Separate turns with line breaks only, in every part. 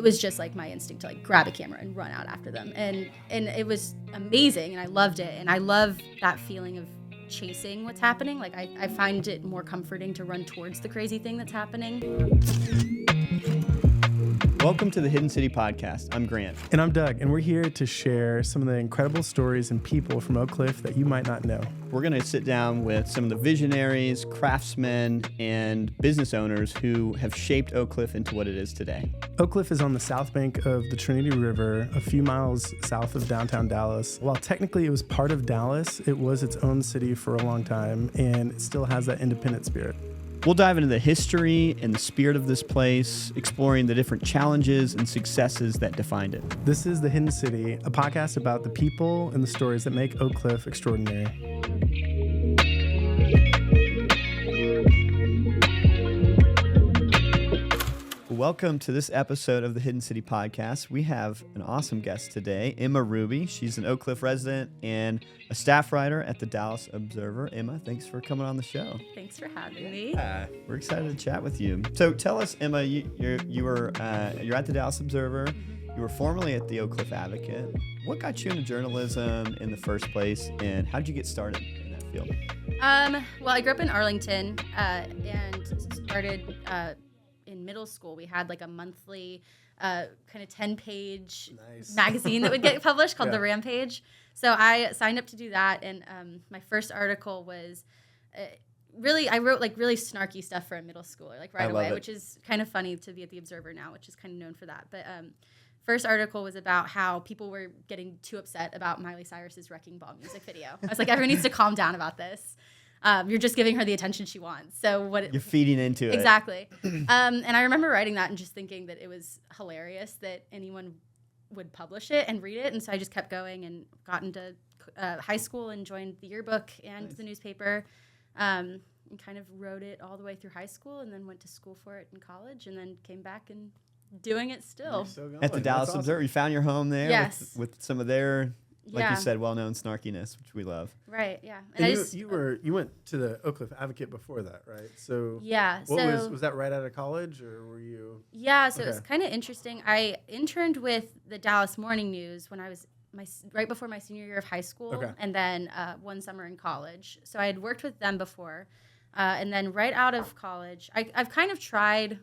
it was just like my instinct to like grab a camera and run out after them. And it was amazing, and I loved it. And I love that feeling of chasing what's happening. Like I find it more comforting to run towards the crazy thing that's happening.
Welcome to the Hidden City Podcast. I'm Grant.
And I'm Doug, and we're here to share some of the incredible stories and people from Oak Cliff that you might not know.
We're going to sit down with some of the visionaries, craftsmen, and business owners who have shaped Oak Cliff into what it is today.
Oak Cliff is on the south bank of the Trinity River, a few miles south of downtown Dallas. While technically it was part of Dallas, it was its own city for a long time, and it still has that independent spirit.
We'll dive into the history and the spirit of this place, exploring the different challenges and successes that defined it.
This is The Hidden City, a podcast about the people and the stories that make Oak Cliff extraordinary.
Welcome to this episode of the Hidden City Podcast. We have an awesome guest today, Emma Ruby. She's an Oak Cliff resident and a staff writer at the Dallas Observer. Emma, thanks for coming on the show.
Thanks for having me.
We're excited to chat with you. So tell us, Emma, you're at the Dallas Observer. You were formerly at the Oak Cliff Advocate. What got you into journalism in the first place, and how did you get started in that field?
Well, I grew up in Arlington and started in middle school. We had like a monthly kind of 10-page magazine that would get published called The Rampage. So I signed up to do that, and my first article was I wrote like really snarky stuff for a middle schooler, like right away, which is kind of funny to be at the Observer now, which is kind of known for that. But first article was about how people were getting too upset about Miley Cyrus's Wrecking Ball music video. I was like, everyone needs to calm down about this. You're just giving her the attention she wants. So
you're feeding into it.
Exactly. And I remember writing that and just thinking that it was hilarious that anyone would publish it and read it. And so I just kept going and got into high school and joined the yearbook and the newspaper, and kind of wrote it all the way through high school, and then went to school for it in college, and then came back and doing it still.
At the Dallas Observer, you found your home there.
Yes.
with some of their, like you said, well-known snarkiness, which we love.
Right, yeah.
And you went to the Oak Cliff Advocate before that, right? So
yeah.
Was that right out of college, or were you?
Yeah, so it was kind of interesting. I interned with the Dallas Morning News when I was right before my senior year of high school, and then one summer in college. So I had worked with them before, and then right out of college, I've kind of tried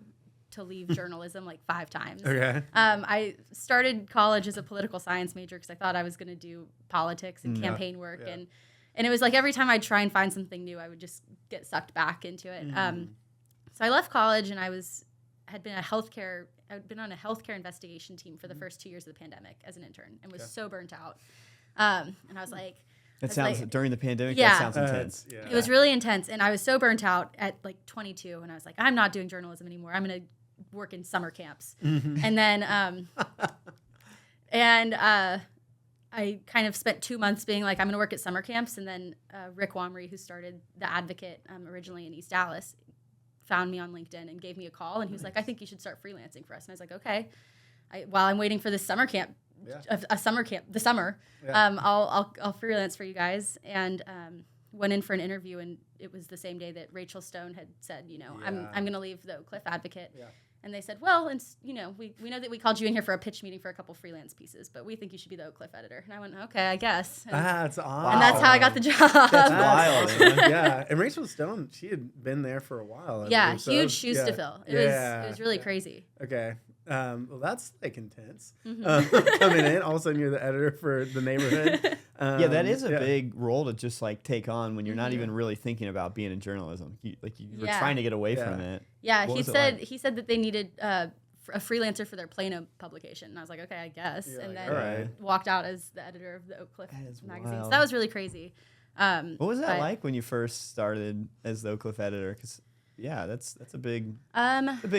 to leave journalism like 5 times. I started college as a political science major because I thought I was going to do politics and campaign work, and it was like every time I'd try and find something new, I would just get sucked back into it. So I left college, and I'd been on a healthcare investigation team for the first 2 years of the pandemic as an intern, and was so burnt out. And I was like,
that sounds during the pandemic. That sounds intense.
It was really intense, and I was so burnt out at like 22, and I was like, I'm not doing journalism anymore. I'm going to work in summer camps. And then I kind of spent 2 months being like, I'm going to work at summer camps. And then Rick Womry, who started The Advocate originally in East Dallas, found me on LinkedIn and gave me a call. And he was like, I think you should start freelancing for us. And I was like, okay. While I'm waiting for this summer camp, I'll freelance for you guys. And went in for an interview, and it was the same day that Rachel Stone had said, I'm going to leave the Oak Cliff Advocate. And they said, well, and we know that we called you in here for a pitch meeting for a couple freelance pieces, but we think you should be the Oak Cliff editor. And I went, okay, I guess. And,
that's awesome.
And that's how I got the job.
That's wild.
Yeah. And Rachel Stone, she had been there for a while.
Huge shoes to fill. It was really crazy.
Okay. Well, that's like intense. Coming in, all of a sudden you're the editor for the neighborhood.
That is a big role to just like take on when you're not even really thinking about being in journalism. You were trying to get away from it.
Yeah, he said that they needed a freelancer for their Plano publication, and I was like, okay, I guess. And then walked out as the editor of the Oak Cliff magazine.
Wild.
So that was really crazy.
What was that like when you first started as the Oak Cliff editor? Because that's a big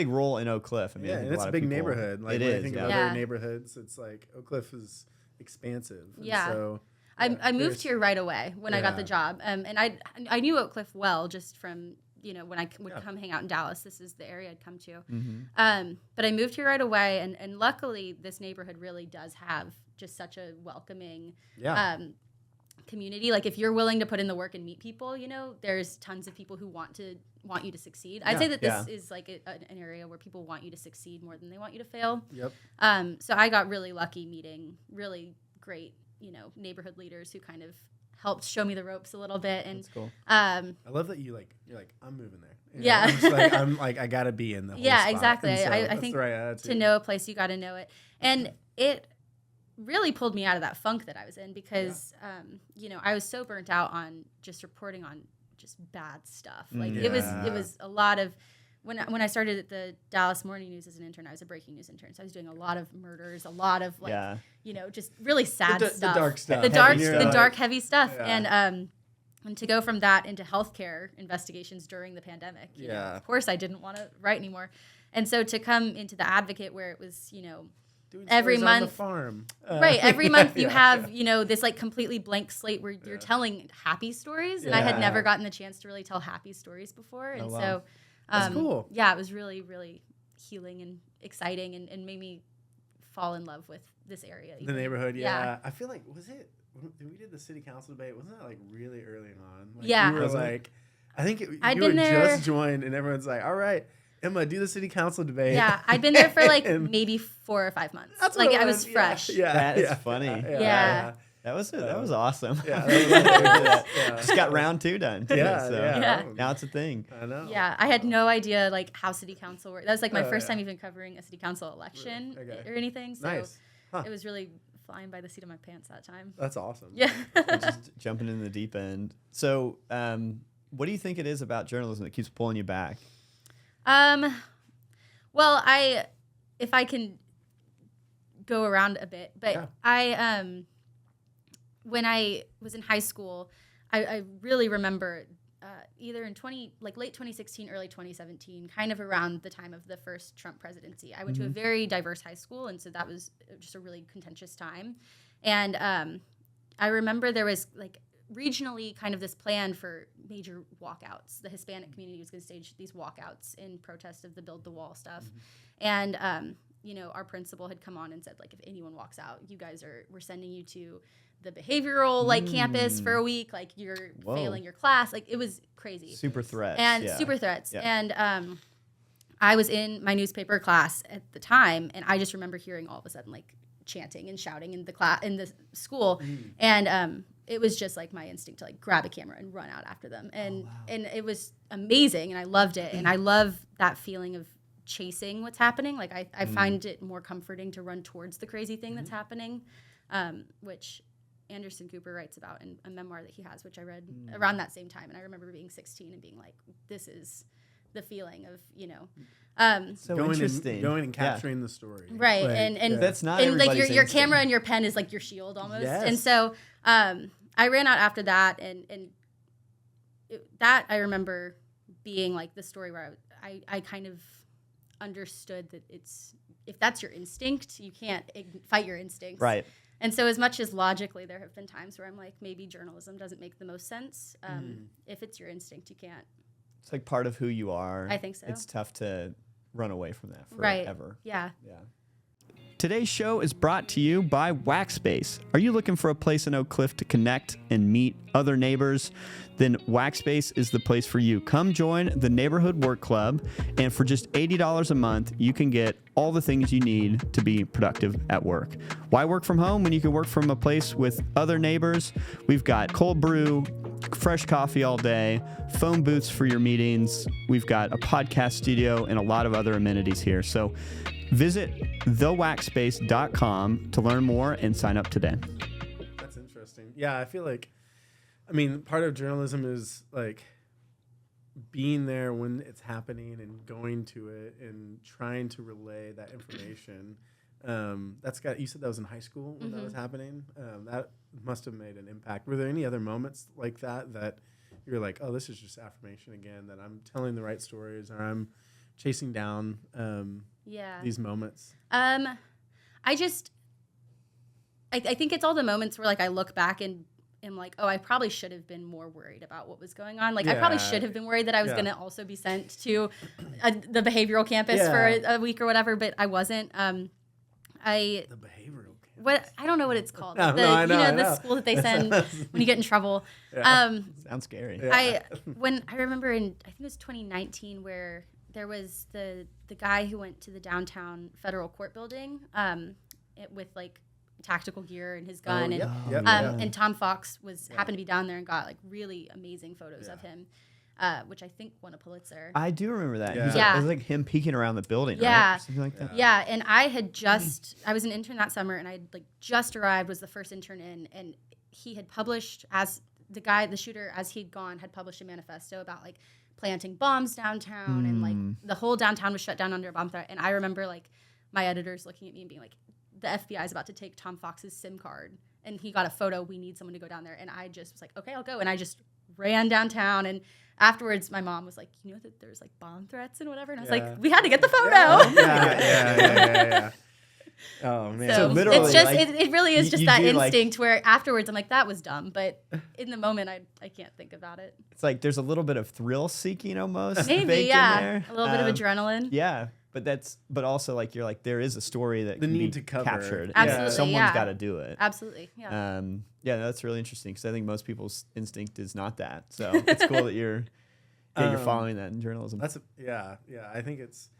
role in Oak Cliff. I mean,
and it's a big neighborhood. Like,
it
when
is.
I think of other neighborhoods, it's like Oak Cliff is expansive.
Yeah.
So,
I moved here right away when I got the job, and I knew Oak Cliff well just from when I would come hang out in Dallas. This is the area I'd come to. But I moved here right away, and luckily this neighborhood really does have just such a welcoming community. Like if you're willing to put in the work and meet people, there's tons of people who want you to succeed. I'd say that this is like an area where people want you to succeed more than they want you to fail.
Yep.
So I got really lucky meeting really great, neighborhood leaders who kind of helped show me the ropes a little bit. And
that's cool.
I love that you're like, I'm moving there.
Yeah.
I'm like, I gotta be in the whole
yeah,
spot.
exactly.
So
I think to know a place, you got to know it. And it really pulled me out of that funk that I was in because, I was so burnt out on just reporting on just bad stuff. Like it was a lot of, when I started at the Dallas Morning News as an intern, I was a breaking news intern. So I was doing a lot of murders, a lot of just really sad stuff.
The dark stuff.
The dark, heavy stuff.
Yeah.
And to go from that into healthcare investigations during the pandemic, of course I didn't want to write anymore. And so to come into the Advocate where it was,
doing
every month
on the farm.
Every month you have, this like completely blank slate where you're telling happy stories. And I had never gotten the chance to really tell happy stories before. And so
that's cool.
Yeah, it was really, really healing and exciting and made me fall in love with this area.
The neighborhood, yeah. I feel like, we did the city council debate, wasn't that like really early on? Like,
yeah.
You were like, I think you had just joined and everyone's like, all right, Emma, do the city council debate.
Yeah, I'd been there for like maybe 4 or 5 months.
That's
like I was fresh.
Yeah, that is funny.
Yeah.
That was awesome.
Yeah,
Just got round 2 done.
Yeah.
Now it's a thing.
I know.
Yeah, I had no idea like how city council worked. That was like my first time even covering a city council election or anything. So
nice.
It was really flying by the seat of my pants that time.
That's awesome.
Yeah.
Just jumping in the deep end. So, what do you think it is about journalism that keeps pulling you back?
Well, if I can go around a bit, but when I was in high school, I really remember either in late 2016, early 2017, kind of around the time of the first Trump presidency. I went to a very diverse high school, and so that was just a really contentious time. And I remember there was like regionally kind of this plan for major walkouts. The Hispanic community was going to stage these walkouts in protest of the Build the Wall stuff. And, our principal had come on and said, like, if anyone walks out, we're sending you to the behavioral campus for a week. Like you're failing your class. Like it was crazy.
Super threats.
Yeah. And I was in my newspaper class at the time, and I just remember hearing all of a sudden like chanting and shouting in the school. And it was just like my instinct to like grab a camera and run out after them. And and it was amazing, and I loved it. And I love that feeling of chasing what's happening. Like I find it more comforting to run towards the crazy thing that's happening, which Anderson Cooper writes about in a memoir that he has, which I read around that same time. And I remember being 16 and being like, this is the feeling of,
so
going
interesting.
Going and capturing the story.
Right.
Like,
and
that's not
and like your
instinct.
camera and your pen is like your shield almost.
Yes.
And so I ran out after that. And that I remember being like the story where I kind of understood that if that's your instinct, you can't fight your instincts.
Right.
And so as much as logically there have been times where I'm like, maybe journalism doesn't make the most sense. If it's your instinct, you can't.
It's like part of who you are.
I think so.
It's tough to run away from that
right.
forever.
Yeah.
Today's show is brought to you by Waxspace. Are you looking for a place in Oak Cliff to connect and meet other neighbors? Then Waxspace is the place for you. Come join the Neighborhood Work Club, and for just $80 a month, you can get all the things you need to be productive at work. Why work from home when you can work from a place with other neighbors? We've got cold brew, fresh coffee all day, phone booths for your meetings. We've got a podcast studio and a lot of other amenities here. So visit thewaxspace.com to learn more and sign up today.
That's interesting. Yeah, I feel like, part of journalism is like being there when it's happening and going to it and trying to relay that information. You said that was in high school when that was happening. That must have made an impact. Were there any other moments like that you're like, oh, this is just affirmation again, that I'm telling the right stories, or I'm chasing down these moments?
I think it's all the moments where like I look back and am like, oh, I probably should have been more worried about what was going on. Like I probably should have been worried that I was going to also be sent to the behavioral campus for a week or whatever, but I wasn't.
The behavioral campus.
what I don't know what it's called.
No,
the,
no, I know, I
the
know.
school that they send when you get in trouble.
Sounds scary.
Yeah.
I remember in I think it was 2019 where there was the guy who went to the downtown federal court building with like tactical gear and his gun and Tom Fox happened to be down there and got like really amazing photos of him. Which I think won a Pulitzer.
I do remember that.
Yeah.
It was like him peeking around the building,
Yeah.
right? Or something like that.
Yeah, and I had I was an intern that summer, and I had like just arrived, was the first intern in, and he had published, as the shooter, as he'd gone, had published a manifesto about like planting bombs downtown, and like the whole downtown was shut down under a bomb threat. And I remember like my editors looking at me and being like, the FBI is about to take Tom Fox's SIM card, and he got a photo. We need someone to go down there, and I just was like, okay, I'll go, and I just ran downtown. And afterwards, my mom was like, you know that there's like bomb threats and whatever, and I was like, we had to get the photo.
Yeah. Oh man!
So
literally,
it's just
like,
it really is just
you
that
do, like-
instinct where afterwards I'm like, that was dumb, but in the moment I can't think about it.
It's like there's a little bit of thrill seeking almost.
Maybe,
baked
yeah,
in there.
a little bit of adrenaline.
Yeah, but also like you're like there is a story that
The
can
need
be
to cover.
captured.
Absolutely,
Someone's
yeah.
got to do it.
Absolutely, yeah.
Yeah, that's really interesting because I think most people's instinct is not that. So it's cool that you're following that in journalism.
That's yeah. I think it's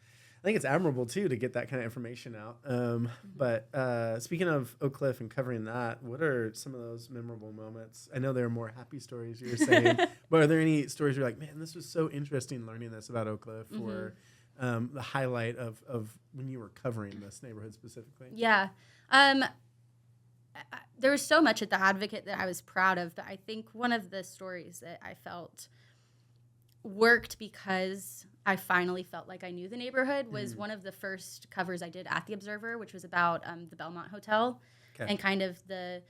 admirable too to get that kind of information out. But speaking of Oak Cliff and covering that, what are some of those memorable moments? I know there are more happy stories you were saying, but are there any stories you're like, man, this was so interesting learning this about Oak Cliff, or the highlight of when you were covering this neighborhood specifically?
Yeah. There was so much at the Advocate that I was proud of, but I think one of the stories that I felt worked because I finally felt like I knew the neighborhood was one of the first covers I did at the Observer, which was about the Belmont Hotel and kind of the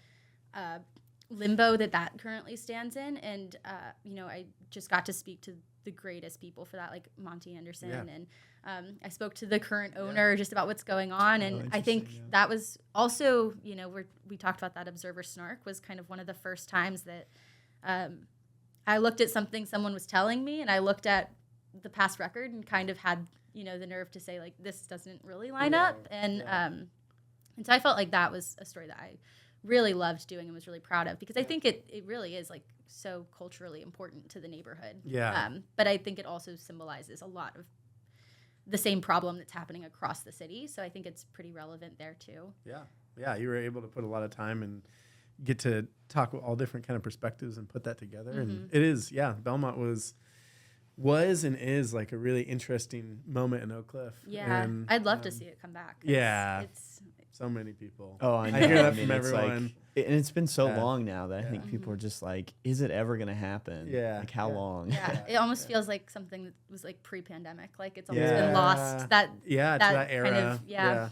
limbo that currently stands in. And, I just got to speak to the greatest people for that, like Monty Anderson. And I spoke to the current owner just about what's going on. And I think that was also, we talked about that Observer snark was kind of one of the first times that I looked at something someone was telling me, and I looked at the past record and kind of had, the nerve to say, like, this doesn't really line up. And so I felt like that was a story that I really loved doing and was really proud of, because I think it really is, like, so culturally important to the neighborhood. But I think it also symbolizes a lot of the same problem that's happening across the city. So I think it's pretty relevant there, too.
Yeah, you were able to put a lot of time and get to talk with all different kind of perspectives and put that together. And it is, Belmont was and is like a really interesting moment in Oak Cliff.
Yeah,
and,
I'd love to see it come back.
It's so many people.
Oh, I know.
I hear that from
it's
everyone.
Like, and it's been so long now that I think people are just like, is it ever going to happen?
Yeah.
Like, how long?
Yeah, it almost feels like something that was like pre-pandemic. Like it's almost been lost. That
era.
Kind of,
yeah.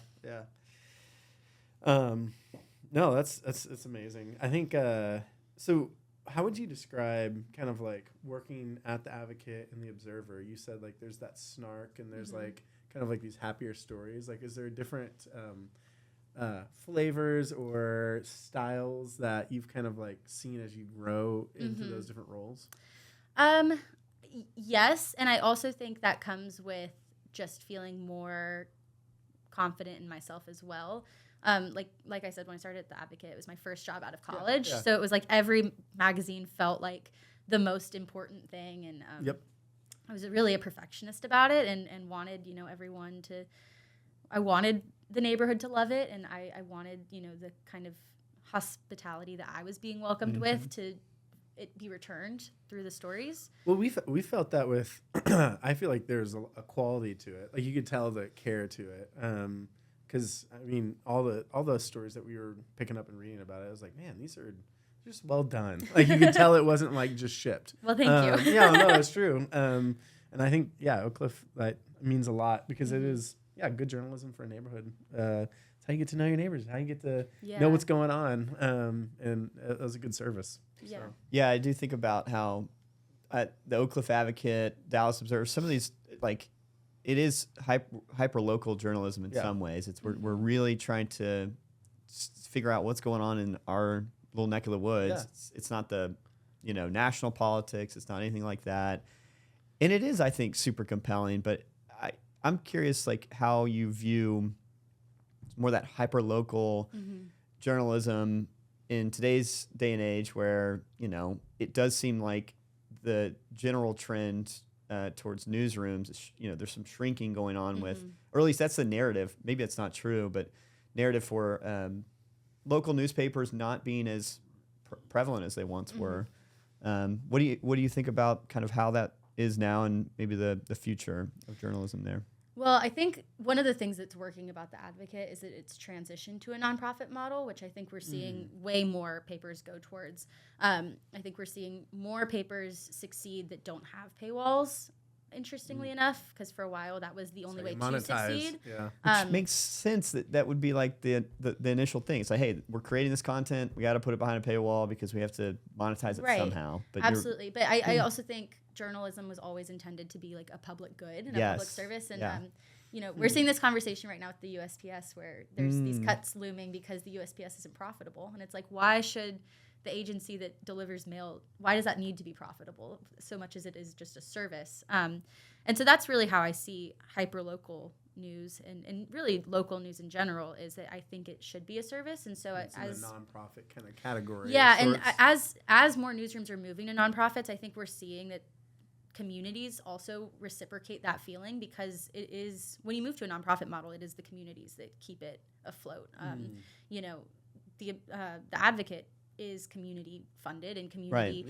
No, that's amazing. I think so. How would you describe kind of like working at the Advocate and the Observer? You said like there's that snark and there's like kind of like these happier stories. Like, is there different flavors or styles that you've kind of like seen as you grow into those different roles?
Yes, and I also think that comes with just feeling more confident in myself as well. Like I said, when I started at the Advocate, it was my first job out of college. So it was like every magazine felt like the most important thing. And I was really a perfectionist about it and wanted, everyone to, I wanted the neighborhood to love it. And I wanted, the kind of hospitality that I was being welcomed with to it be returned through the stories.
Well, we felt that with, I feel like there's a quality to it. Like you could tell the care to it. Because I mean, all those stories that we were picking up and reading about it, I was like, man, these are just well done. Like you could tell it wasn't like just shipped.
Well, thank you.
Yeah, no, it's true. And I think Oak Cliff that means a lot because it is good journalism for a neighborhood. It's how you get to know your neighbors, how you get to know what's going on, and it was a good service.
Yeah.
So.
Yeah, I do think about how the Oak Cliff Advocate, Dallas Observer, some of these like. It is hyper local journalism in some ways. It's we're really trying to figure out what's going on in our little neck of the woods. Yeah. It's not the national politics. It's not anything like that. And it is, I think, super compelling. But I'm curious, like how you view more that hyper local journalism in today's day and age where, it does seem like the general trend towards newsrooms, there's some shrinking going on with, or at least that's the narrative. Maybe that's not true, but narrative for local newspapers not being as prevalent as they once were. What do you think about kind of how that is now and maybe the future of journalism there?
Well, I think one of the things that's working about The Advocate is that it's transitioned to a nonprofit model, which I think we're seeing way more papers go towards. I think we're seeing more papers succeed that don't have paywalls, interestingly enough, because for a while that was the only way to succeed.
Yeah. Which makes sense that would be like the initial thing. It's like, hey, we're creating this content. We got to put it behind a paywall because we have to monetize it somehow. But
absolutely. But I also think journalism was always intended to be like a public good and a public service. And, we're seeing this conversation right now with the USPS where there's these cuts looming because the USPS isn't profitable. And it's like, why should the agency that delivers mail, why does that need to be profitable so much as it is just a service? And so that's really how I see hyperlocal news and really local news in general, is that I think it should be a service. And so
it's
as
a nonprofit kind of category.
Yeah, and as more newsrooms are moving to nonprofits, I think we're seeing that communities also reciprocate that feeling, because it is, when you move to a nonprofit model, it is the communities that keep it afloat. The Advocate is community funded and community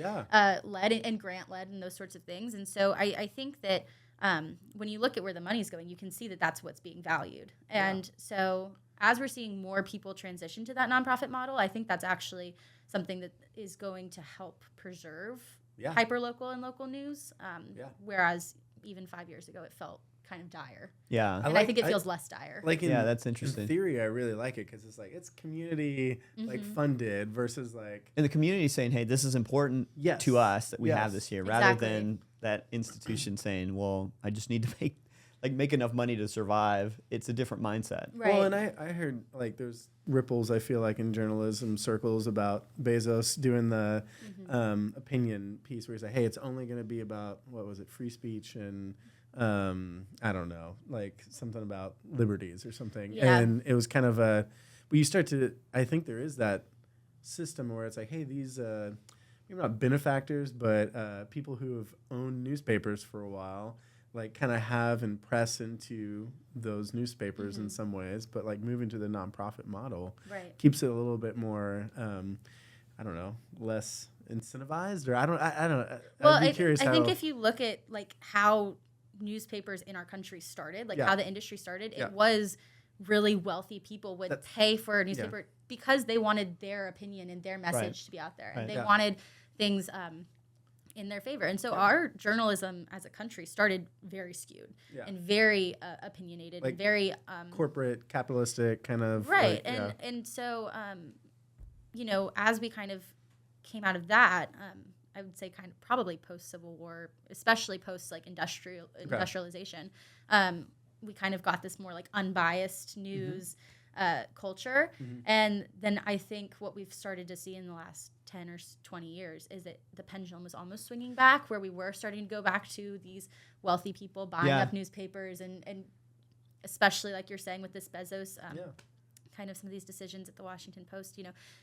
led and grant led and those sorts of things. And so I think that when you look at where the money's going, you can see that that's what's being valued. And so as we're seeing more people transition to that nonprofit model, I think that's actually something that is going to help preserve hyperlocal and local news. Whereas even 5 years ago, it felt kind of dire.
Yeah.
And I think it feels less dire.
That's interesting.
In theory, I really like it because it's like, it's community funded versus like.
And the community saying, hey, this is important to us that we have this here, rather than that institution saying, well, I just need to make enough money to survive. It's a different mindset.
Right.
Well, and I heard like there's ripples, I feel like, in journalism circles about Bezos doing the opinion piece where he's like, hey, it's only going to be about, what was it, free speech and I don't know, like something about liberties or something.
Yeah.
And it was kind of but you start to, I think there is that system where it's like, hey, these, maybe not benefactors, but people who have owned newspapers for a while, like kind of have and press into those newspapers in some ways, but like moving to the nonprofit model keeps it a little bit more, I don't know, less incentivized, or I don't know.
Well,
I'd be curious
I think if you look at like how newspapers in our country started, like how the industry started, it was really wealthy people would pay for a newspaper because they wanted their opinion and their message to be out there, and they wanted things in their favor. And so our journalism as a country started very skewed and very opinionated, like and very
corporate, capitalistic kind of.
Right. Like, and so, as we kind of came out of that, I would say kind of probably post-Civil War, especially post like industrialization, we kind of got this more like unbiased news culture. And then I think what we've started to see in the last 10 or 20 years is that the pendulum is almost swinging back, where we were starting to go back to these wealthy people buying up newspapers, and especially like you're saying with this Bezos, kind of some of these decisions at the Washington Post,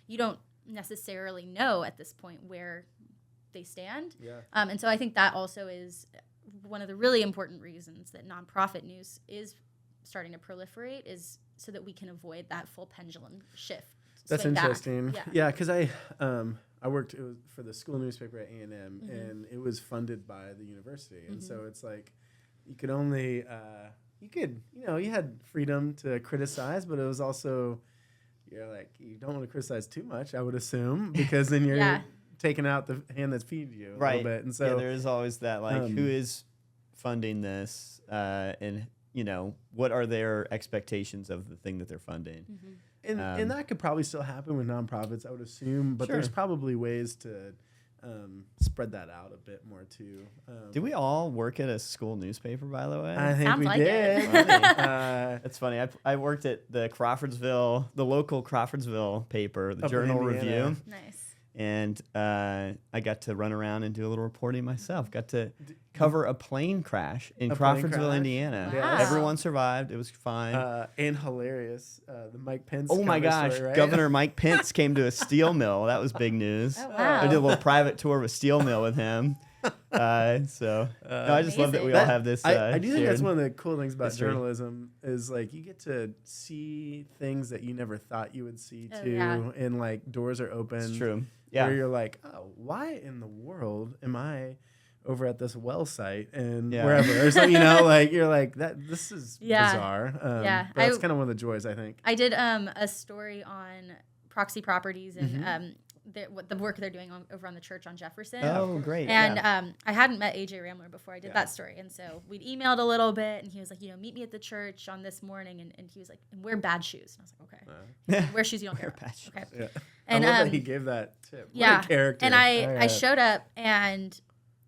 you don't necessarily know at this point where they stand. And so I think that also is one of the really important reasons that nonprofit news is starting to proliferate, is so that we can avoid that full pendulum shift.
That's interesting. Yeah, because I worked for the school newspaper at A&M, and it was funded by the university. And so it's like you could only, you had freedom to criticize, but it was also, you're like, you don't want to criticize too much, I would assume, because then you're taking out the hand that's feeding you a little bit. And so
there is always that, like, who is funding this, and what are their expectations of the thing that they're funding.
And that could probably still happen with nonprofits, I would assume, but there's probably ways to spread that out a bit more too.
Did we all work at a school newspaper, by the way?
I think
Sounds
we
like
did.
That's funny. I worked at the local Crawfordsville paper, the Journal Review.
Nice.
And I got to run around and do a little reporting myself. Got to cover a plane crash in Crawfordsville, Indiana.
Wow.
Everyone survived. It was fine.
And hilarious. The Mike Pence.
Oh my gosh.
Story, right?
Governor Mike Pence came to a steel mill. That was big news.
Oh, wow.
I did a little private tour of a steel mill with him. I just love that we all have this.
I do think that's
shared
one of the cool things about
history.
journalism is like you get to see things that you never thought you would see too,
yeah.
and like doors are open.
It's true. Yeah.
Where you're like, oh, why in the world am I over at this well site and
Yeah.
wherever? Or something, like you're like that. This is
Yeah.
bizarre.
Yeah.
But that's kind of one of the joys, I think.
I did a story on proxy properties and the work they're doing over on the church on Jefferson.
Oh, great.
And I hadn't met AJ Ramler before I did that story. And so we'd emailed a little bit, and he was like, meet me at the church on this morning. And he was like, and wear bad shoes. And I was like, okay. Wear shoes you don't care about.
Bad shoes.
Okay.
Yeah.
And
I love that he gave that tip.
Yeah.
What a character.
And I showed up, and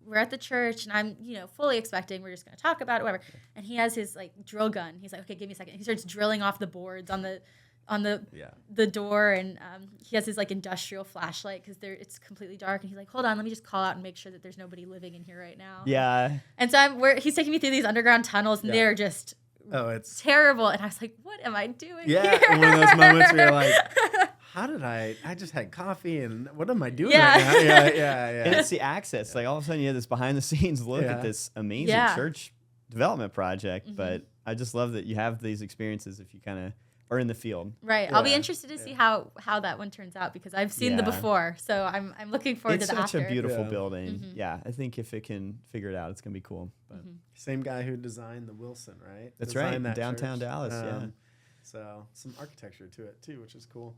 we're at the church, and I'm, fully expecting we're just going to talk about it, whatever. And he has his like drill gun. He's like, okay, give me a second. He starts drilling off the boards on the door, and he has his like industrial flashlight because it's completely dark, and he's like, hold on, let me just call out and make sure that there's nobody living in here right now.
Yeah.
And so he's taking me through these underground tunnels, and they're just
it's
terrible. And I was like, what am I doing here?
one of those moments where you're like, how did I just had coffee, and what am I doing
Yeah.
right now? Yeah.
And it's the access. Like all of a sudden you have this behind the scenes look at this amazing church development project. But I just love that you have these experiences if you kind of are in the field.
Right. I'll be interested to see how that one turns out because I've seen the before. So I'm looking forward to the after.
It's such a beautiful building. Yeah. I think if it can figure it out, it's going to be cool. But
Same guy who designed the Wilson, right?
That's
Designed
right.
that
Downtown
church.
Dallas. Yeah.
So some architecture to it too, which is cool.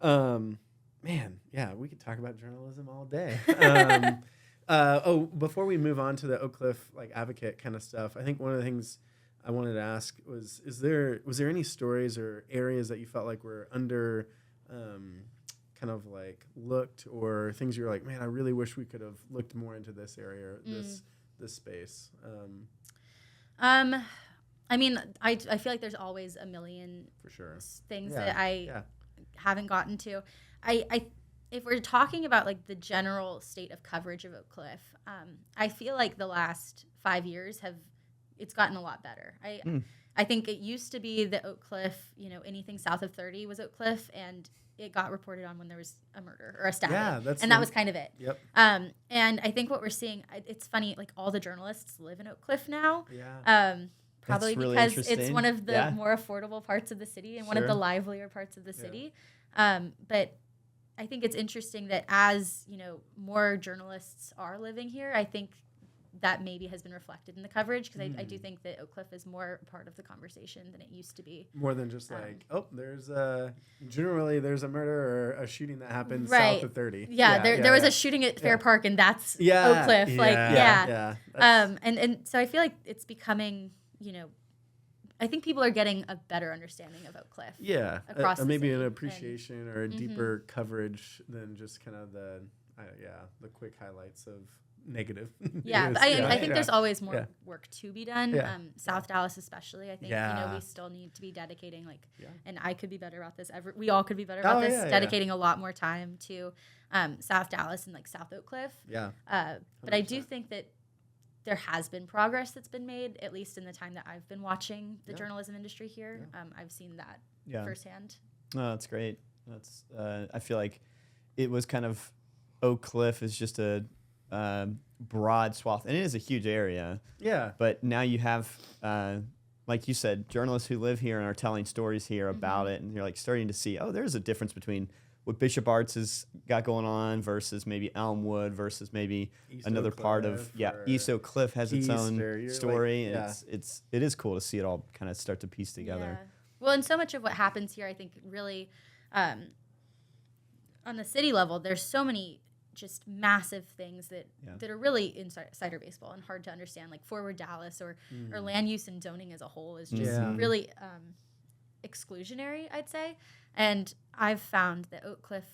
Man, yeah, we could talk about journalism all day. Before we move on to the Oak Cliff like advocate kind of stuff, I think one of the things I wanted to ask was there any stories or areas that you felt like were under kind of like looked, or things you're like, man, I really wish we could have looked more into this area or this space?
I mean, I feel like there's always a million
for sure
things that I haven't gotten to. If we're talking about like the general state of coverage of Oak Cliff, I feel like the last 5 years it's gotten a lot better. I think it used to be that Oak Cliff, anything south of 30 was Oak Cliff, and it got reported on when there was a murder or a stabbing. That was kind of it.
Yep.
And I think what we're seeing, it's funny, like all the journalists live in Oak Cliff now.
Yeah.
Probably
really
because it's one of the more affordable parts of the city and one of the livelier parts of the city. But I think it's interesting that as, more journalists are living here, I think that maybe has been reflected in the coverage because I do think that Oak Cliff is more part of the conversation than it used to be.
More than just there's a murder or a shooting that happened south of 30.
There was a shooting at Fair Park, and that's Oak Cliff. And so I feel like it's becoming, I think people are getting a better understanding of Oak Cliff.
Yeah,
across the
maybe
city.
an appreciation or a deeper coverage than just kind of the quick highlights of negative.
Yeah, I think there's always more work to be done.
Yeah.
South Dallas especially, I think we still need to be dedicating and I could be better about this. We all could be better about this. Dedicating a lot more time to South Dallas and like South Oak Cliff.
Yeah.
But I do think that there has been progress that's been made, at least in the time that I've been watching the journalism industry here. I've seen that firsthand.
Oh, that's great. That's I feel like it was kind of Oak Cliff is just a broad swath, and it is a huge area. Yeah. But now you have, like you said, journalists who live here and are telling stories here about it, and you're like starting to see, there's a difference between what Bishop Arts has got going on versus maybe Elmwood versus maybe East another part of East Oak Cliff has its own story, and it is cool to see it all kind of start to piece together.
Yeah. Well, and so much of what happens here, I think, really on the city level, there's so many just massive things that are really insider baseball and hard to understand, like Forward Dallas or land use and zoning as a whole is just really exclusionary, I'd say. And I've found that Oak Cliff,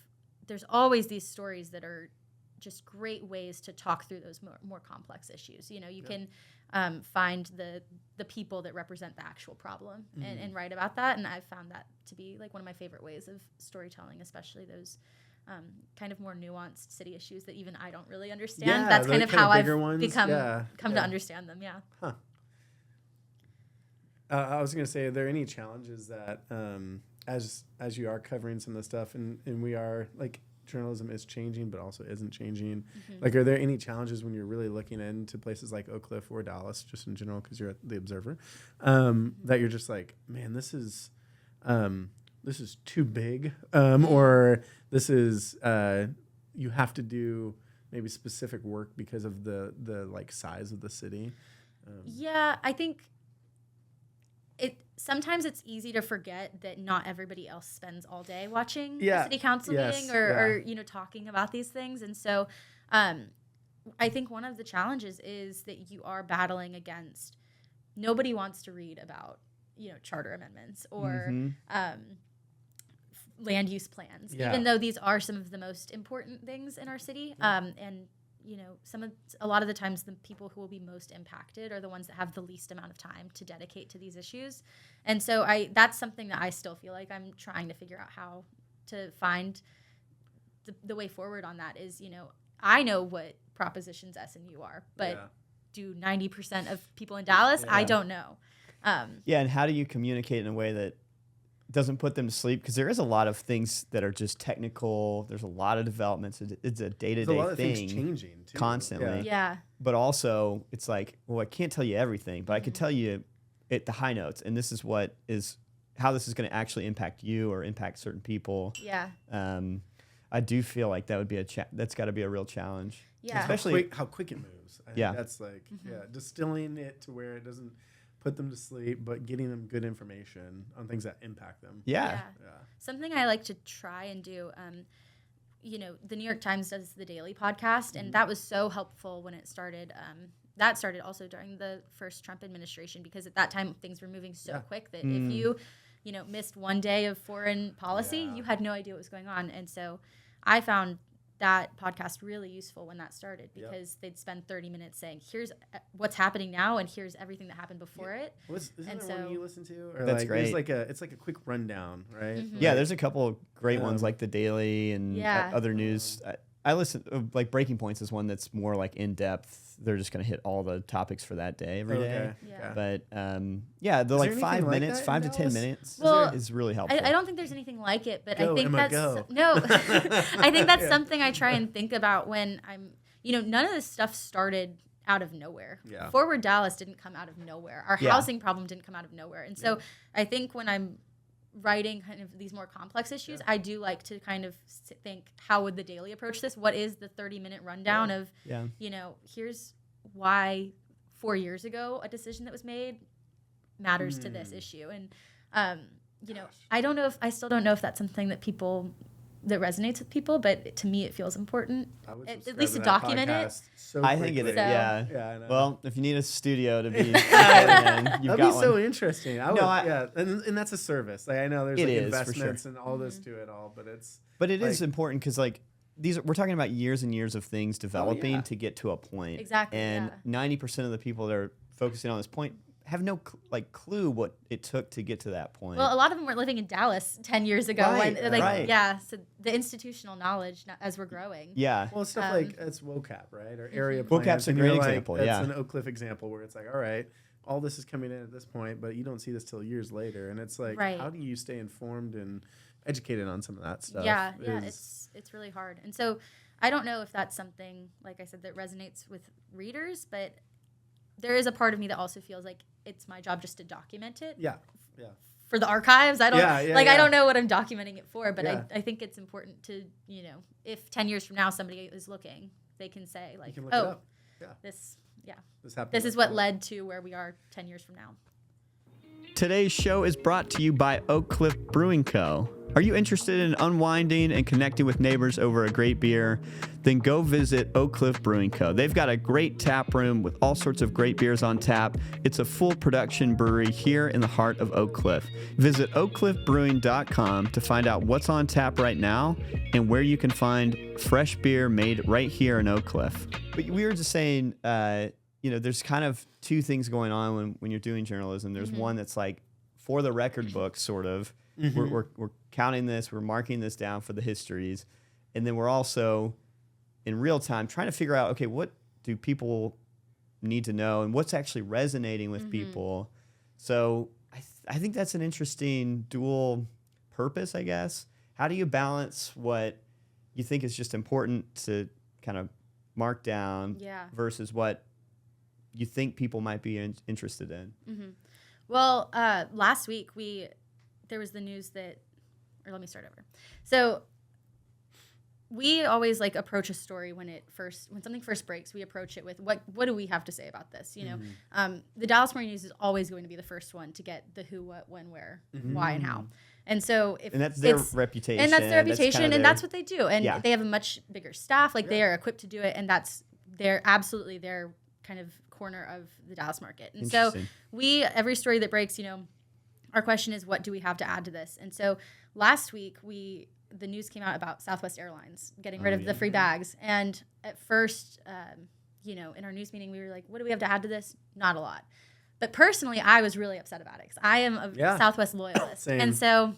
there's always these stories that are just great ways to talk through those more complex issues. You can find the people that represent the actual problem and write about that. And I've found that to be like one of my favorite ways of storytelling, especially those kind of more nuanced city issues that even I don't really understand.
Yeah,
That's kind of how I've come to understand them. Yeah.
Huh. I was going to say, are there any challenges that, as you are covering some of the stuff, and we are, like, journalism is changing, but also isn't changing. Mm-hmm. Like, are there any challenges when you're really looking into places like Oak Cliff or Dallas, just in general, because you're at the Observer, that you're just like, man, this is too big, or this is you have to do maybe specific work because of the like size of the city?
Yeah, I think sometimes it's easy to forget that not everybody else spends all day watching a city council meeting or talking about these things. And so I think one of the challenges is that you are battling against nobody wants to read about, charter amendments or land use plans, even though these are some of the most important things in our city. And a lot of the times the people who will be most impacted are the ones that have the least amount of time to dedicate to these issues. And so that's something that I still feel like I'm trying to figure out how to find the way forward on that is, I know what propositions S and U are, but do 90% of people in Dallas? I don't know.
And how do you communicate in a way that doesn't put them to sleep? Because there is a lot of things that are just technical. There's a lot of developments. It's a day-to-day thing.
There's a lot of things changing too.
Constantly.
Yeah.
But also, it's like, well, I can't tell you everything, but I can tell you the high notes, and this is how this is going to actually impact you or impact certain people.
Yeah.
I do feel like that would be that's got to be a real challenge.
Yeah.
Especially
how quick it moves. I think that's like distilling it to where it doesn't put them to sleep, but getting them good information on things that impact them.
Yeah.
Something I like to try and do, the New York Times does the Daily podcast, and that was so helpful when it started. That started also during the first Trump administration, because at that time things were moving so quick that if you, missed one day of foreign policy, you had no idea what was going on. And so I found that podcast really useful when that started, because they'd spend 30 minutes saying, here's what's happening now and here's everything that happened before it.
Isn't there one you listen to? Or
that's great.
It's like a quick rundown, right?
Mm-hmm.
Yeah, there's a couple of great ones like the Daily and other news. I listen, like Breaking Points is one that's more like in depth. They're just going to hit all the topics for that day every day.
Yeah.
But they're like 5 minutes, 5 to 10 minutes is really helpful.
I don't think there's anything like it, but I think I think that's something I try and think about when I'm, none of this stuff started out of nowhere.
Yeah.
Forward Dallas didn't come out of nowhere. Our housing problem didn't come out of nowhere. And so I think when I'm writing kind of these more complex issues, I do like to kind of think, how would the Daily approach this? What is the 30-minute rundown of, here's why 4 years ago a decision that was made matters to this issue. And, I still don't know if that's something that resonates with people, but to me it feels important. At least to document it.
I think it is. Yeah.
I know.
Well, if you need a studio to be, you've that'd
be
got
so
one.
interesting. And that's a service. Like, I know there's investments and all this to it all, but it
is important because we're talking about years and years of things developing to get to a point.
Exactly.
And 90% of the people that are focusing on this point have no clue what it took to get to that point.
Well, a lot of them weren't living in Dallas 10 years ago. So the institutional knowledge as we're growing.
Yeah.
Well, stuff like it's WOCAP, right? Or area
plans. WOCAP's a great example,
That's an Oak Cliff example where it's like, all right, all this is coming in at this point, but you don't see this till years later. And it's like, how do you stay informed and educated on some of that stuff?
Yeah, it's really hard. And so I don't know if that's something, like I said, that resonates with readers, but there is a part of me that also feels like it's my job just to document it.
Yeah.
For the archives. I don't I don't know what I'm documenting it for, but I think it's important to, if 10 years from now somebody is looking, they can say like, this happened. This is what led to where we are 10 years from now.
Today's show is brought to you by Oak Cliff Brewing Co. Are you interested in unwinding and connecting with neighbors over a great beer? Then go visit Oak Cliff Brewing Co. They've got a great tap room with all sorts of great beers on tap. It's a full production brewery here in the heart of Oak Cliff. Visit oakcliffbrewing.com to find out what's on tap right now and where you can find fresh beer made right here in Oak Cliff. But we were just saying, there's kind of two things going on when you're doing journalism. There's one that's like for the record book, sort of. We're counting this, we're marking this down for the histories. and then we're also in real time trying to figure out, okay, what do people need to know and what's actually resonating with people. So I think that's an interesting dual purpose, I guess. How do you balance what you think is just important to kind of mark down versus what you think people might be interested in?
Well, last week there was the news that, or let me start over. So we always like approach a story when something first breaks. We approach it with what do we have to say about this? You know, the Dallas Morning News is always going to be the first one to get the who, what, when, where, why, and how. And so
and that's their reputation.
And that's their reputation, and that's what they do. And they have a much bigger staff. Like they are equipped to do it, and that's their kind of corner of the Dallas market. And so every story that breaks, you know, our question is, what do we have to add to this? And so last week the news came out about Southwest Airlines getting rid of the free bags. And at first, you know, in our news meeting, we were like, what do we have to add to this? Not a lot. But personally, I was really upset about it because I am a Southwest loyalist.
Same.
And so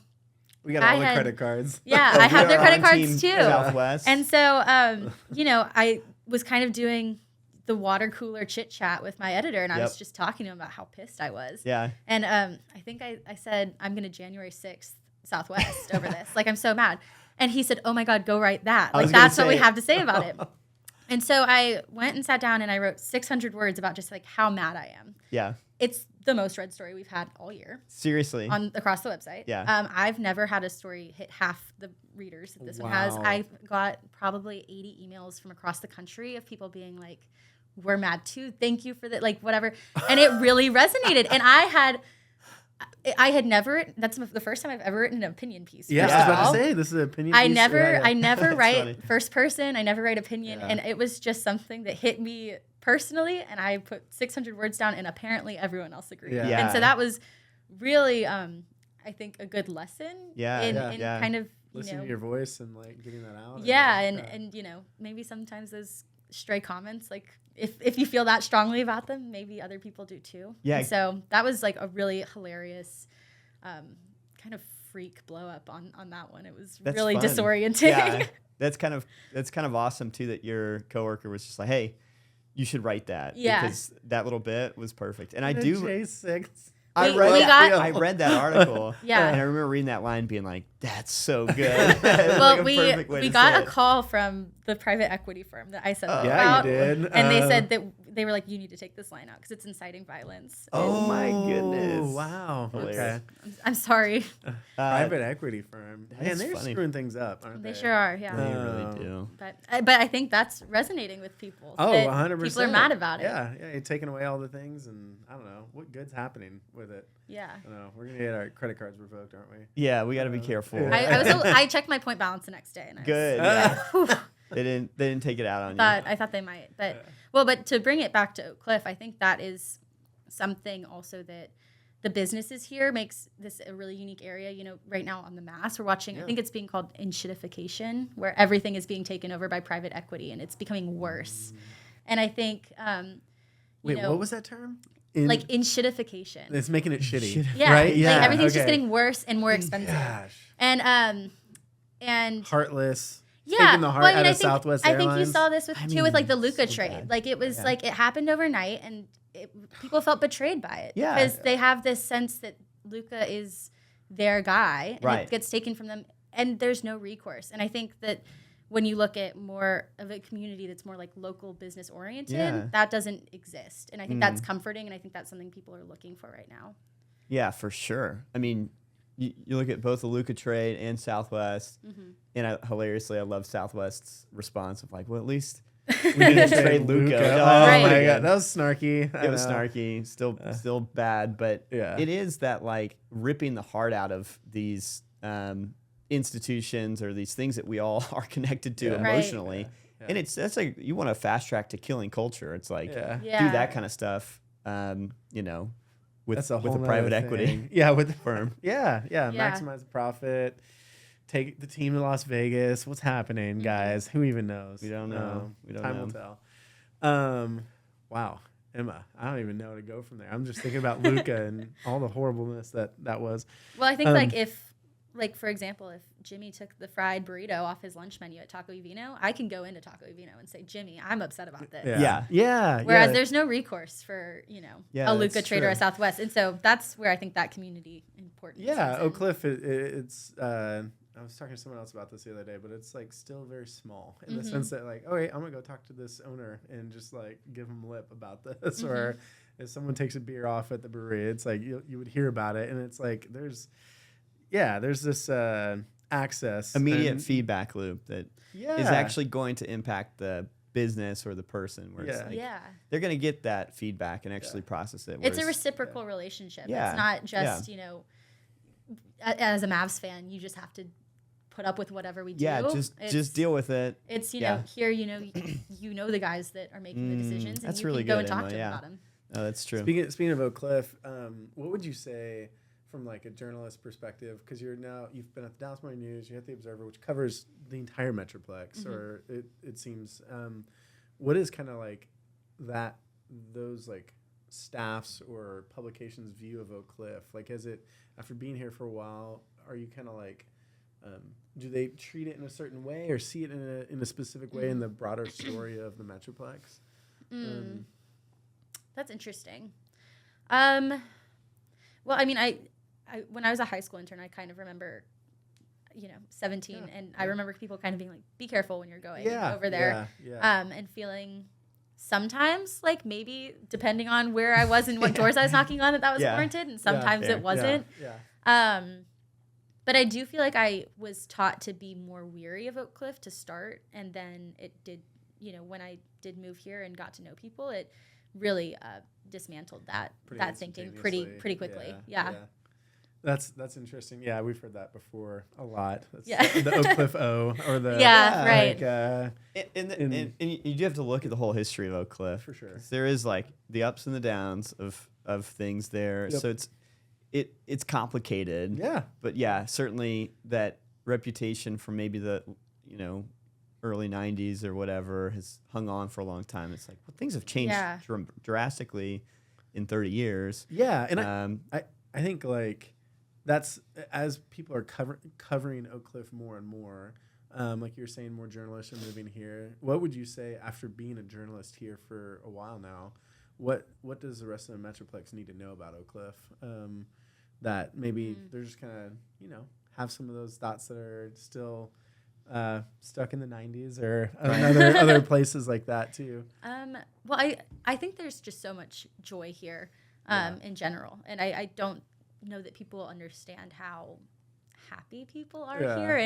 we got all the credit cards.
Yeah, I have their credit cards too.
Southwest.
And so, you know, I was kind of doing the water cooler chit chat with my editor, and I was just talking to him about how pissed I was.
Yeah.
And I think I said, I'm going to January 6th Southwest over this. Like, I'm so mad. And he said, oh my God, go write that. Like, that's what we have to say about it. And so I went and sat down and I wrote 600 words about just like how mad I am.
Yeah.
It's the most read story we've had all year.
Seriously.
Across the website.
Yeah.
I've never had a story hit half the readers that this one has. I got probably 80 emails from across the country of people being like, we're mad too. Thank you for that. Like, whatever. And it really resonated. And I had never, that's the first time I've ever written an opinion piece.
Yeah, I was about to say, this is an opinion piece.
I never write
funny.
First person. I never write opinion. And it was just something that hit me personally. And I put 600 words down, and apparently everyone else agreed.
Yeah.
And so that was really, I think, a good lesson in kind of,
listening to your voice and like getting that out.
And you know, maybe sometimes those stray comments, like if you feel that strongly about them, maybe other people do too. Yeah. And so that was like a really hilarious kind of freak blow up on that one. It was really fun. Disorienting. Yeah.
That's kind of awesome too, that your coworker was just like, hey, you should write that.
Yeah.
Because that little bit was perfect. And I read that article.
Yeah.
And I remember reading that line being like, that's so good. Well,
like we got a call from the private equity firm that I said that about.
You did.
And they said that they were like, you need to take this line out because it's inciting violence.
Oh my goodness.
Wow.
Okay.
I'm sorry.
Private equity firm. Man, they're
funny.
screwing things up, aren't they?
They sure are, yeah.
They really do.
But I think that's resonating with people.
Oh, 100%.
People are mad about it.
Yeah, you're taking away all the things, and I don't know what good's happening with it.
Yeah.
I don't know. We're gonna get our credit cards revoked, aren't we?
Yeah, we got to be careful.
I checked my point balance the next day, and
they didn't take it out on you.
I thought they might, but to bring it back to Oak Cliff, I think that is something also that the businesses here makes this a really unique area. You know, right now on the Mass, we're watching, I think it's being called inshitification, where everything is being taken over by private equity, and it's becoming worse. And I think,
what was that term?
Like inshitification.
It's making it shitty.
Yeah.
Right?
Yeah. Like everything's just getting worse and more expensive.
Gosh.
And
heartless.
Yeah.
Taking the heart out of Southwest Airlines.
I think you saw this with like the Luca trade. Bad. Like it was like it happened overnight, and people felt betrayed by it.
Yeah.
Because they have this sense that Luca is their guy, and it gets taken from them, and there's no recourse. And I think that when you look at more of a community that's more like local business oriented, that doesn't exist. And I think that's comforting, and I think that's something people are looking for right now. Yeah,
for sure. I mean, you look at both the Luca trade and Southwest, and hilariously, I love Southwest's response of like, well, at least we didn't trade Luca.
Oh my God, that was snarky.
It was snarky, still bad, but it is that like ripping the heart out of these institutions or these things that we all are connected to emotionally. And that's like, you want to fast track to killing culture. It's like, do that kind of stuff, you know, with the private equity.
Yeah, with the firm. Yeah. Maximize the profit. Take the team to Las Vegas. What's happening, guys? Who even knows?
We don't know.
Time will tell. Wow. Emma, I don't even know where to go from there. I'm just thinking about Luca and all the horribleness that was.
Well, I think like if like, for example, if Jimmy took the fried burrito off his lunch menu at Taco y Vino, I can go into Taco y Vino and say, Jimmy, I'm upset about this.
Yeah.
Whereas there's no recourse for, a Luca Trade or a
true.
Southwest. And so that's where I think that community importance
Yeah,
is
Oak Cliff, it's, I was talking to someone else about this the other day, but it's like still very small in the sense that like, oh, wait, I'm going to go talk to this owner and just like give him lip about this. Or if someone takes a beer off at the brewery, it's like you would hear about it. And it's like there's this access.
Immediate feedback loop that is actually going to impact the business or the person where it's like they're going to get that feedback and actually process it.
It's a reciprocal relationship. It's not just, as a Mavs fan, you just have to put up with whatever we do.
Yeah, just deal with it.
It's, here, you know the guys that are making the decisions.
That's
and you
really
can go
good,
and talk
Emma,
to them about them.
Oh, that's true.
Speaking of Oak Cliff, what would you say from like a journalist perspective? Because you've been at the Dallas Morning News, you're at the Observer, which covers the entire Metroplex, or it seems. What is kind of like those like staffs or publications' view of Oak Cliff? Like, after being here for a while, are you kind of like, do they treat it in a certain way or see it in a specific way in the broader story of the Metroplex?
That's interesting. Well, I mean, I when I was a high school intern, I kind of remember, 17, and I remember people kind of being like, "Be careful when you're going over there," and feeling sometimes like maybe depending on where I was and what doors I was knocking on that was warranted, and sometimes it wasn't. But I do feel like I was taught to be more weary of Oak Cliff to start, and then it did. When I did move here and got to know people, it really dismantled that thinking pretty quickly. Yeah.
That's interesting. Yeah, we've heard that before a lot. That's the Oak Cliff O or the
right.
Like, and you do have to look at the whole history of Oak Cliff
for sure.
There is like the ups and the downs of things there. So it's complicated.
Yeah.
But certainly that reputation from maybe the early 90s or whatever has hung on for a long time. It's like, well, things have changed drastically in 30 years.
Yeah, and I think like that's as people are covering Oak Cliff more and more, like you're saying, more journalists are moving here. What would you say after being a journalist here for a while now? What does the rest of the Metroplex need to know about Oak Cliff? That maybe they're just kind of have some of those thoughts that are still stuck in the 90s or other places like that too.
Well, I think there's just so much joy here in general, and I don't know that people understand how happy people are here,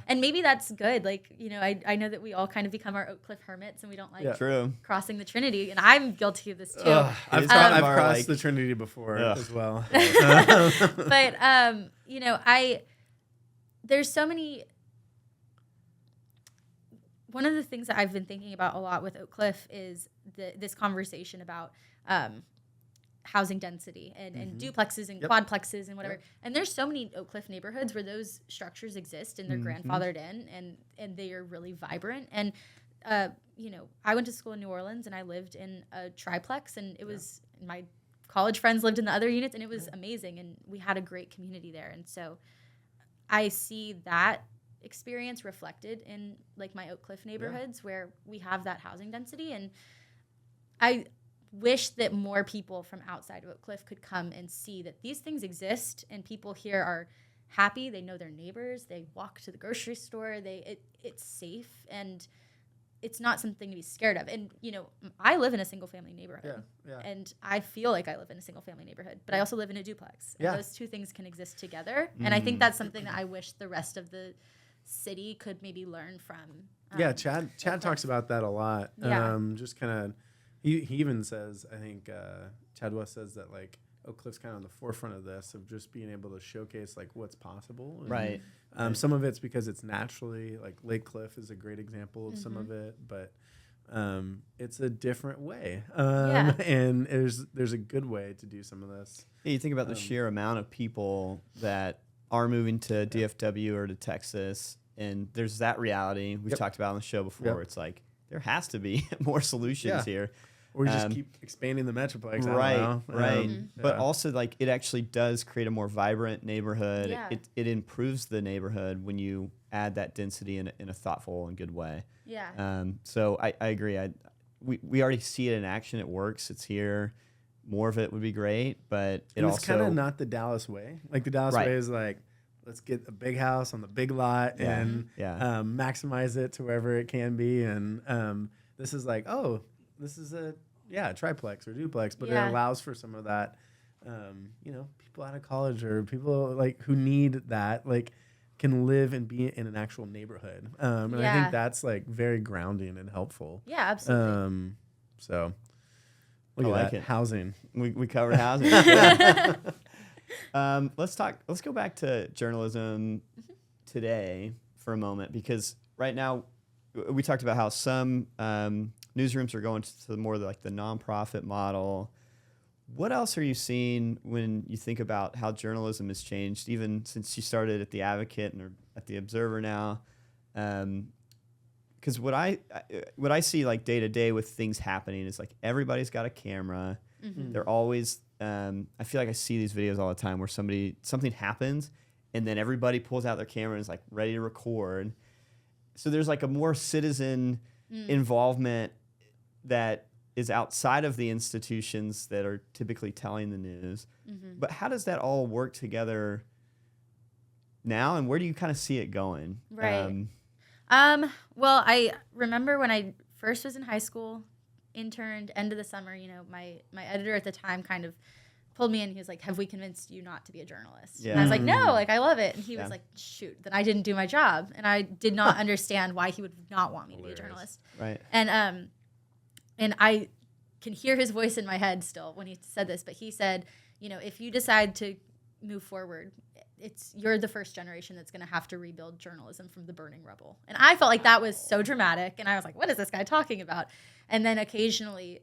and maybe that's good. Like I know that we all kind of become our Oak Cliff hermits, and we don't like crossing the Trinity, and I'm guilty of this too.
I've crossed the Trinity before as well.
But there's so many. One of the things that I've been thinking about a lot with Oak Cliff is this conversation about housing density and duplexes and quadplexes and whatever. And there's so many Oak Cliff neighborhoods where those structures exist and they're grandfathered in and they are really vibrant. And, I went to school in New Orleans and I lived in a triplex, and it was my college friends lived in the other units, and it was amazing. And we had a great community there. And so I see that experience reflected in like my Oak Cliff neighborhoods where we have that housing density, and I wish that more people from outside of Oak Cliff could come and see that these things exist and people here are happy, they know their neighbors, they walk to the grocery store, it's safe, and it's not something to be scared of. And I live in a single family neighborhood, and I feel like I live in a single family neighborhood, but I also live in a duplex, and those two things can exist together. And I think that's something that I wish the rest of the city could maybe learn from.
Chad talks about that a lot. Just kind of he even says, I think Chad West says that like Oak Cliff's kind of on the forefront of this, of just being able to showcase like what's possible. And,
right.
Some of it's because it's naturally, like Lake Cliff is a great example of some of it, but it's a different way. And there's a good way to do some of this.
Yeah, you think about the sheer amount of people that are moving to DFW or to Texas, and there's that reality we've talked about on the show before. It's like there has to be more solutions here.
Or we just keep expanding the Metroplex.
Right.
Mm-hmm.
But also, like, it actually does create a more vibrant neighborhood.
Yeah.
It improves the neighborhood when you add that density in a thoughtful and good way.
Yeah.
So I agree. We already see it in action. It works. It's here. More of it would be great, but
it's kind of not the Dallas way. Like the Dallas way is like, let's get a big house on the big lot and maximize it to wherever it can be. And this is like, oh, this is a triplex or duplex, but it allows for some of that. People out of college or people like who need that, like, can live and be in an actual neighborhood. And I think that's like very grounding and helpful.
Yeah, absolutely.
So look at that. Housing.
We covered housing. Let's go back to journalism today for a moment, because right now we talked about how some newsrooms are going to more like the nonprofit model. What else are you seeing when you think about how journalism has changed, even since you started at the Advocate and are at the Observer now? Because what I see like day to day with things happening is like everybody's got a camera. Mm-hmm. They're always I feel like I see these videos all the time where something happens and then everybody pulls out their camera and is like ready to record. So there's like a more citizen involvement that is outside of the institutions that are typically telling the news. Mm-hmm. But how does that all work together now, and where do you kind of see it going?
Right. Well, I remember when I first was in high school, interned, end of the summer, my editor at the time kind of pulled me in. He was like, have we convinced you not to be a journalist? Yeah. And I was like, no, like, I love it. And he was like, shoot, then I didn't do my job. And I did not understand why he would not want me to be a journalist.
Right.
And I can hear his voice in my head still when he said this, but he said, if you decide to move forward, you're the first generation that's going to have to rebuild journalism from the burning rubble. And I felt like that was so dramatic. And I was like, what is this guy talking about? And then occasionally,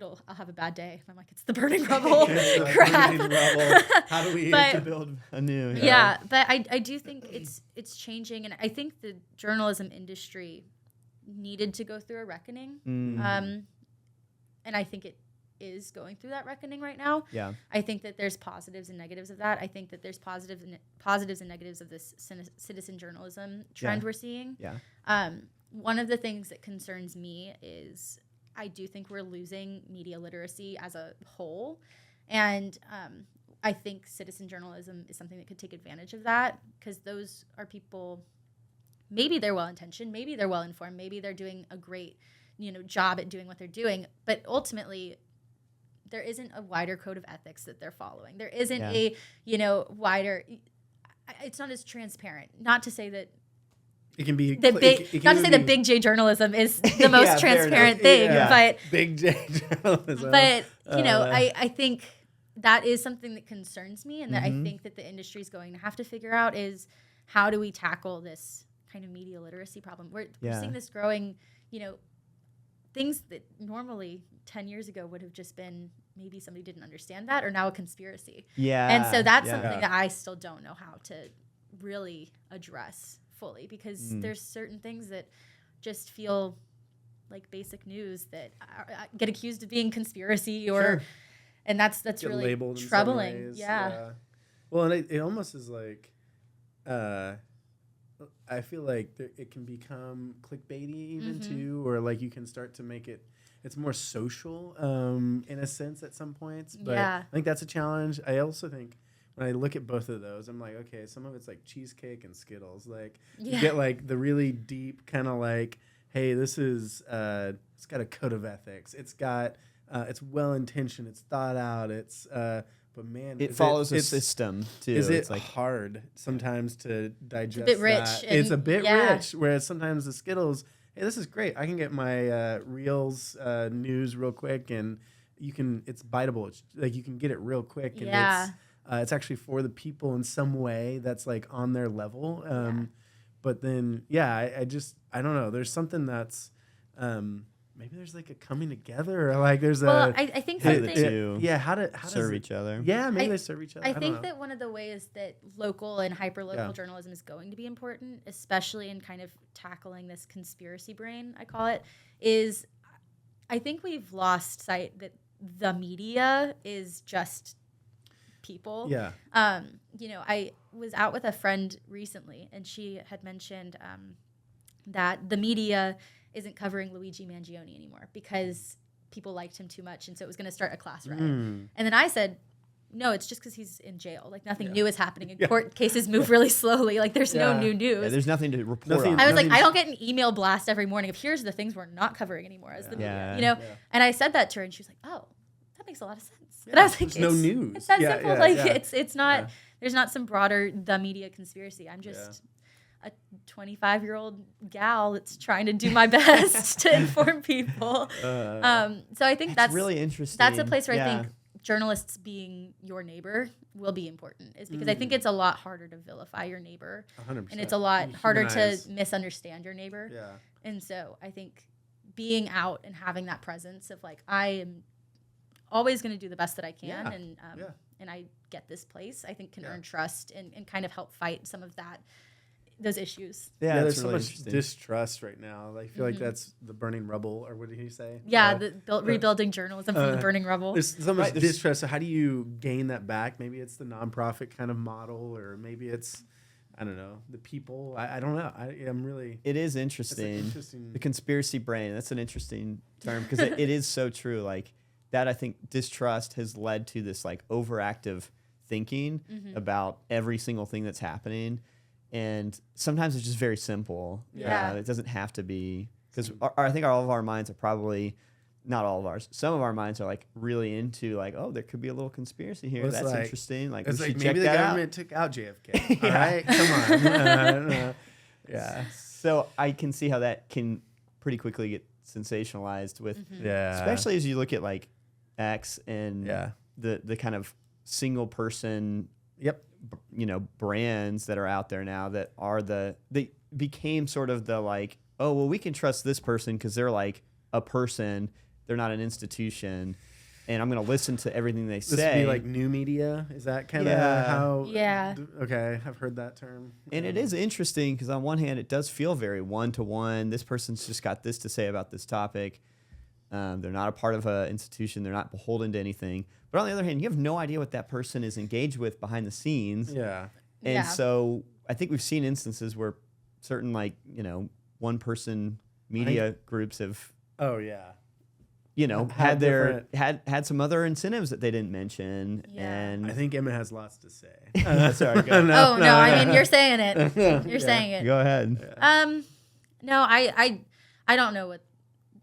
I'll have a bad day. And I'm like, it's the burning rubble. Crap.
Burning rubble. How do we to build a new?
Yeah, but I do think it's changing. And I think the journalism industry needed to go through a reckoning. And I think it is going through that reckoning right now. Yeah. I think that there's positives and negatives of that. I think that there's positives and negatives of this citizen journalism trend we're seeing. Yeah. One of the things that concerns me is I do think we're losing media literacy as a whole. And I think citizen journalism is something that could take advantage of that, because those are people, maybe they're well-intentioned, maybe they're well-informed, maybe they're doing a great job at doing what they're doing, but ultimately there isn't a wider code of ethics that they're following. There isn't a wider, it's not as transparent. Not to say that
it can be
not to say that big J journalism is the most transparent thing, but
big J journalism.
But I think that is something that concerns me, and that I think that the industry is going to have to figure out is how do we tackle this kind of media literacy problem. We're seeing this growing, things that normally 10 years ago would have just been maybe somebody didn't understand that, or now a conspiracy. Yeah. And so that's something that I still don't know how to really address fully, because there's certain things that just feel like basic news that get accused of being conspiracy, or and that's get really troubling. Yeah.
Well, and it almost is like I feel like it can become clickbaity even too, or like you can start to make it's more social in a sense at some points. But I think that's a challenge. I also think when I look at both of those, I'm like, okay, some of it's like cheesecake and Skittles. Like you get like the really deep kind of like, hey, this is it's got a code of ethics. It's got it's well intentioned. It's thought out. It's but man,
it follows a system too.
Is it like hard sometimes to digest?
It's a bit rich.
It's a bit rich. Whereas sometimes the Skittles, hey, this is great. I can get my Reels news real quick, and it's biteable. It's like you can get it real quick, and it's actually for the people in some way that's like on their level. But then, I don't know. There's something that's maybe there's like a coming together, or like there's
I think
how
something.
How to serve each other.
Yeah, maybe they serve each other.
I think that one of the ways that local and hyperlocal journalism is going to be important, especially in kind of tackling this conspiracy brain, I call it, is I think we've lost sight that the media is just people.
Yeah.
I was out with a friend recently, and she had mentioned that the media isn't covering Luigi Mangione anymore because people liked him too much, and so it was going to start a class riot. And then I said, no, it's just because he's in jail. Like, nothing new is happening. And court cases move really slowly. Like, there's no new news.
Yeah, there's nothing to report on.
I was like, I don't get an email blast every morning of here's the things we're not covering anymore as the media. You know? And I said that to her, and she was like, oh, that makes a lot of sense. And I was like,
there's no news.
It's that simple. It's not, there's not some broader the media conspiracy. I'm just a 25-year-old gal that's trying to do my best to inform people. So I think that's
really interesting.
That's a place where I think journalists being your neighbor will be important, is because I think it's a lot harder to vilify your neighbor
100%.
and it's a lot harder to misunderstand your neighbor.
Yeah.
And so I think being out and having that presence of like, I am always going to do the best that I can and I get this place, I think can earn trust and kind of help fight some of those issues.
Yeah, there's really so much distrust right now. I feel like that's the burning rubble, or what did he say?
Yeah, rebuilding journalism from the burning rubble.
There's so much distrust. So how do you gain that back? Maybe it's the nonprofit kind of model, or maybe it's, I don't know, the people. I don't know. I'm really.
It is interesting. The conspiracy brain. That's an interesting term because it is so true. Like that, I think distrust has led to this like overactive thinking about every single thing that's happening. And sometimes it's just very simple. It doesn't have to be, because I think all of our minds are probably, not all of ours, some of our minds are like really into like, oh, there could be a little conspiracy here. That's like, interesting. Like,
it's
we should
like maybe
check
the
that
government took out JFK. All right, come on. Yeah.
So I can see how that can pretty quickly get sensationalized with, especially as you look at like X and the kind of single person brands that are out there now that are they became sort of the like, oh, well, we can trust this person because they're like a person, they're not an institution, and I'm going to listen to everything they say.
This would be like new media? Is that kind of how? Yeah. Okay, I've heard that term.
And it is interesting because on one hand, it does feel very one-to-one. This person's just got this to say about this topic. They're not a part of an institution. They're not beholden to anything. But on the other hand, you have no idea what that person is engaged with behind the scenes.
Yeah.
And so I think we've seen instances where certain one-person media groups have had some other incentives that they didn't mention. And
I think Emma has lots to say.
Sorry, go ahead.
I mean, you're saying it. You're saying it.
Go ahead.
No, I don't know what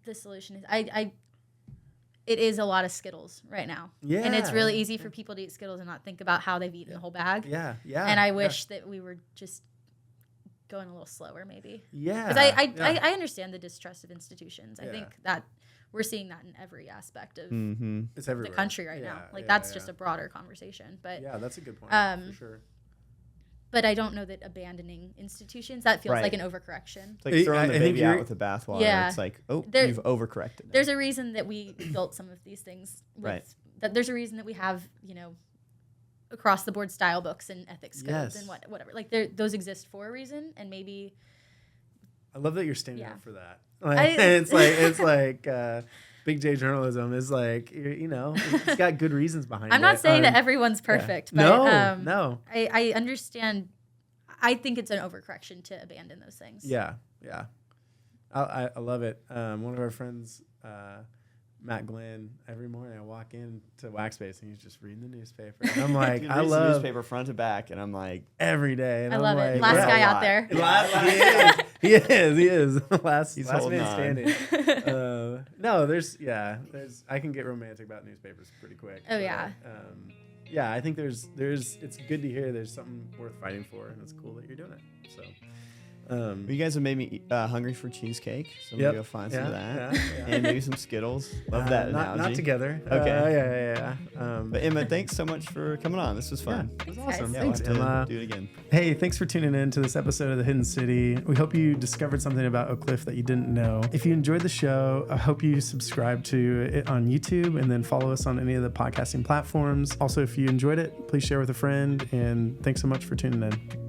the solution is. It is a lot of Skittles right now. Yeah. And it's really easy for people to eat Skittles and not think about how they've eaten the whole bag.
Yeah.
And I wish that we were just going a little slower, maybe.
Yeah.
Because I understand the distrust of institutions. I think that we're seeing that in every aspect of the country right now. Like that's just a broader conversation. But
yeah, that's a good point for sure.
But I don't know that abandoning institutions, that feels like an overcorrection.
It's like throwing the baby out with the bathwater. Yeah. It's like, you've overcorrected.
There's a reason that we built some of these things. That there's a reason that we have, across the board style books and ethics codes and whatever. Like those exist for a reason, and maybe.
I love that you're standing up for that. It's like Big J journalism is like, it's got good reasons behind it.
I'm not saying that everyone's perfect, but
no.
I understand. I think it's an overcorrection to abandon those things.
Yeah. I love it. One of our friends, Matt Glenn, every morning I walk in to Waxbase and he's just reading the newspaper. And I'm like,
I love the newspaper front to back, and I'm like,
every day. And
I love it. Last guy out there.
He is. Last man standing. I can get romantic about newspapers pretty quick.
Oh yeah.
I think there's it's good to hear there's something worth fighting for, and it's cool that you're doing it. So.
You guys have made me hungry for cheesecake, so I'm gonna go find some of that, and maybe some Skittles. Love that analogy.
Not together.
Okay. But Emma, thanks so much for coming on. This was fun.
It was awesome.
Thanks, Emma. Do it again.
Hey, thanks for tuning in to this episode of The Hidden City. We hope you discovered something about Oak Cliff that you didn't know. If you enjoyed the show, I hope you subscribe to it on YouTube and then follow us on any of the podcasting platforms. Also, if you enjoyed it, please share with a friend. And thanks so much for tuning in.